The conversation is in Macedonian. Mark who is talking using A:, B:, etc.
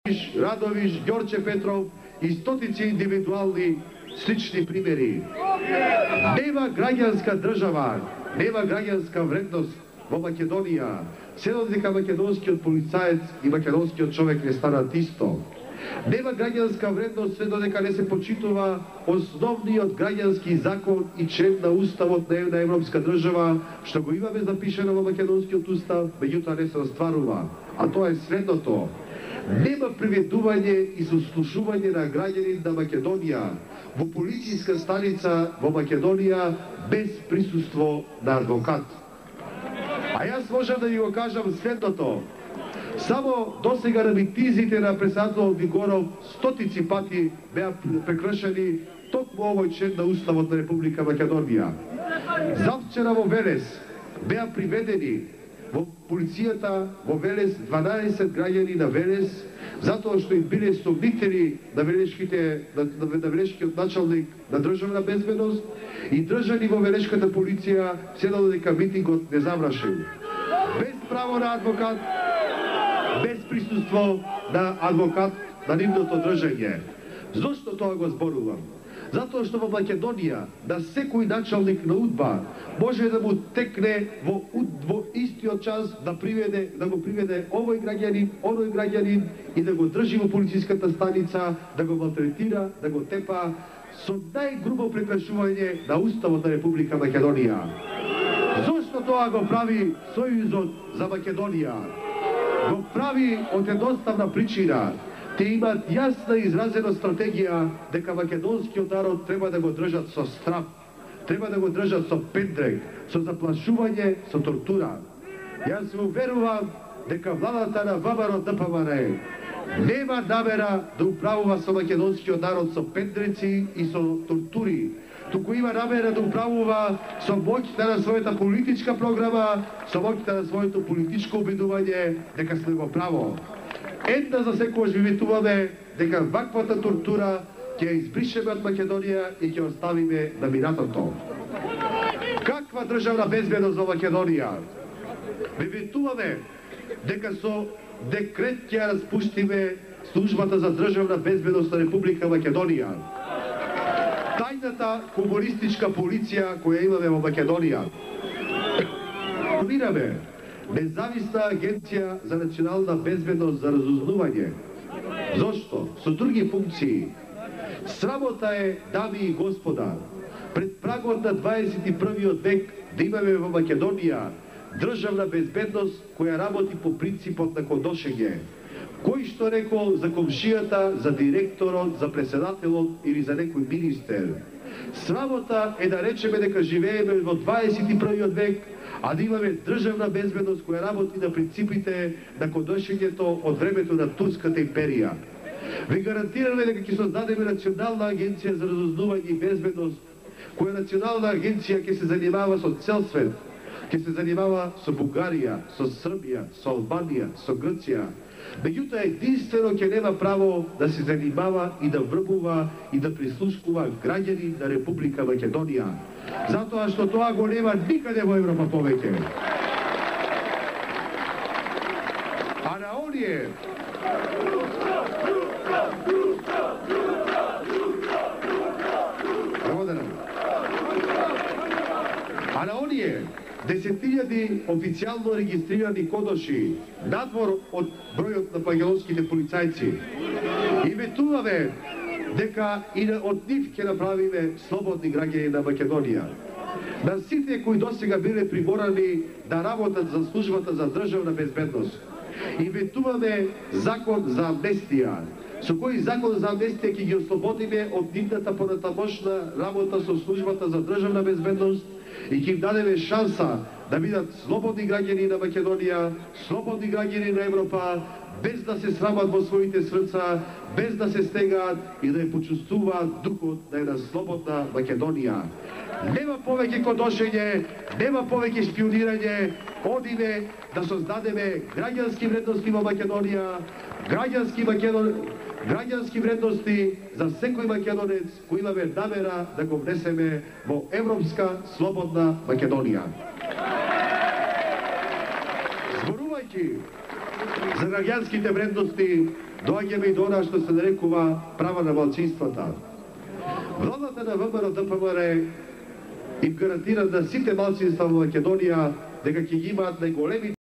A: Радовиш, Ѓорче Петров и стотици индивидуални слични примери. Нема граѓанска држава, нема граѓанска вредност во Македонија, се додека македонскиот полицаец и македонскиот човек не станат исто. Нема граѓанска вредност се додека не се почитува основниот граѓански закон и член на уставот на една европска држава, што го имаме запишено во македонскиот устав, меѓутоа не се остварува. А тоа е следното: нема приведување и сослушување на граѓанин на Македонија во полициска станица во Македонија без присуство на адвокат. А јас можам да ви го кажам следното: само досега на митизите на председателот Вигоров стотици пати беа прекршени токму овој член на уставот на Република Македонија. Завчера во Велес беа приведени во полицијата во Велес 12 граѓани на Велес, затоа што им биле сомнители на велешкиот началник на државна безбедност и држани во велешката полиција се додека митингот не завршил. Без право на адвокат, без присуство на адвокат на нивното држање. Зошто тоа го зборувам? Затоа што во Македонија на секој началник на УДБА може да му текне во истиот час да го приведе овој граѓанин, оној граѓанин и да го држи во полициската станица, да го малтретира, да го тепа со најгрубо прекршување на уставот на Република Македонија. Зошто тоа го прави Сојузот за Македонија? Го прави од едноставна причина: те имат јасна изразена стратегија дека македонскиот народ треба да го држат со страв, треба да го држат со пендрек, со заплашување, со тортура. Јас се уверувам дека владата на ВМРО ДПМН нема намера да управува со македонскиот народ со пендреци и со тортури, туку има намера да управува со моќта на својата политичка програма, со моќта на своето политичко убедување дека сме во право. Една за секојаш ви ветуваме дека ваквата тортура ќе ја избришеме од Македонија и ќе оставиме на минатото. Каква државна безбедност во Македонија? Ви ветуваме дека со декрет ќе ја распуштиме службата за државна безбедност на Република Македонија. Тајната комунистичка полиција која имаме во Македонија. Формираме независна агенција за национална безбедност за разузнавање. Зошто? Со други функции. Срамота е, дами и господа, пред прагот на 21. век да имаме во Македонија државна безбедност која работи по принципот на кодошење. Кој што рекол за комшијата, за директорот, за председателот или за некој министер. Срамота е да речеме дека живееме во 21. век, а да имаме државна безбедност која работи на принципите на кодошењето од времето на Турската империја. Ви гарантираме дека ќе создадеме национална агенција за разузнавање и безбедност, која национална агенција ќе се занимава со цел свет, ќе се занимава со Бугарија, со Србија, со Албанија, со Грција. Меѓутоа единствено ќе нема право да се занимава и да врбува и да прислушкува граѓани на Република Македонија, затоа што тоа го нема никаде во Европа повеќе. А на оние десетилјади официјално регистрирани кодоши надвор од бројот на македонските полицајци, и ветуваме дека и од нив ќе направиме слободни граѓани на Македонија. На сите кои досега биле приморани да работат за службата за државна безбедност, и ветуваме закон за амнестија, со кој закон за амнестија ќе ги ослободиме од нивната понатамошна работа со службата за државна безбедност и ќе им дадеме шанса да бидат слободни граѓани на Македонија, слободни граѓани на Европа, без да се срамат во своите срца, без да се стегаат и да ја почувствуваат духот на една слободна Македонија. Нема повеќе кодошење, нема повеќе шпионирање, одиме да создадеме граѓански вредности во Македонија, граѓански вредности за секој македонец кој имаме намера да го внесеме во европска слободна Македонија. Зборувајќи за граѓанските вредности, доаѓаме и до она што се нарекува права на малцинствата. Владата на ВМРО ДПМР им гарантира на сите малцинства во Македонија дека ќе ги имаат најголемите